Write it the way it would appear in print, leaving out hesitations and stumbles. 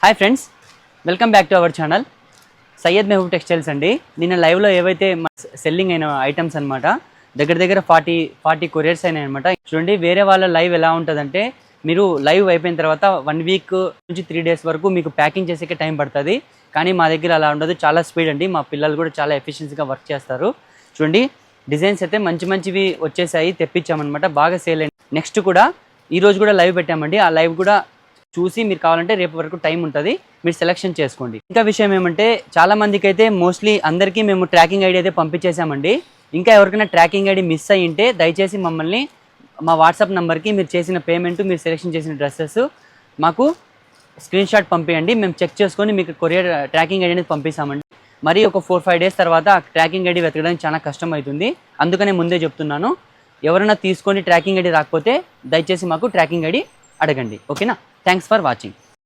Hi friends, welcome back to our channel Syed Mehboob textiles అండి. నిన్న లైవ్లో ఏవైతే సెల్లింగ్ అయిన ఐటమ్స్ అనమాట, దగ్గర 40 కొరియర్స్ అయినాయి అనమాట. చూడండి, వేరే వాళ్ళ లైవ్ ఎలా ఉంటుందంటే, మీరు లైవ్ అయిపోయిన తర్వాత 1 వీక్ నుంచి 3 డేస్ వరకు మీకు ప్యాకింగ్ చేసేకే టైం పడుతుంది. కానీ మా దగ్గర అలా ఉండదు, చాలా స్పీడ్ అండి. మా పిల్లలు కూడా చాలా ఎఫిషియన్సీగా వర్క్ చేస్తారు. చూడండి, డిజైన్స్ అయితే మంచివి వచ్చేసాయి, తెప్పించామన్నమాట. బాగా సేల్ అయింది. నెక్స్ట్ కూడా ఈరోజు కూడా లైవ్ పెట్టామండి. ఆ లైవ్ కూడా చూసి మీరు కావాలంటే రేపు వరకు టైం ఉంటుంది, మీరు సెలెక్షన్ చేసుకోండి. ఇంకా విషయం ఏమంటే, చాలా మందికి అయితే మోస్ట్లీ అందరికీ మేము ట్రాకింగ్ ఐడి అయితే పంపించేసామండి. ఇంకా ఎవరికైనా ట్రాకింగ్ ఐడి మిస్ అయ్యి ఉంటే దయచేసి మమ్మల్ని మా వాట్సాప్ నెంబర్కి మీరు చేసిన పేమెంట్, మీరు సెలెక్షన్ చేసిన డ్రెస్సెస్ మాకు స్క్రీన్ షాట్ పంపించండి. మేము చెక్ చేసుకొని మీకు కొరియర్ ట్రాకింగ్ ఐడి అనేది పంపిస్తామండి. మరి ఒక 4-5 డేస్ తర్వాత ఆ ట్రాకింగ్ ఐడి వెతకడానికి చాలా కష్టం అవుతుంది. అందుకనే ముందే చెప్తున్నాను, ఎవరైనా తీసుకొని ట్రాకింగ్ ఐడి రాకపోతే దయచేసి మాకు ట్రాకింగ్ ఐడి అడగండి. ఓకేనా? Thanks for watching.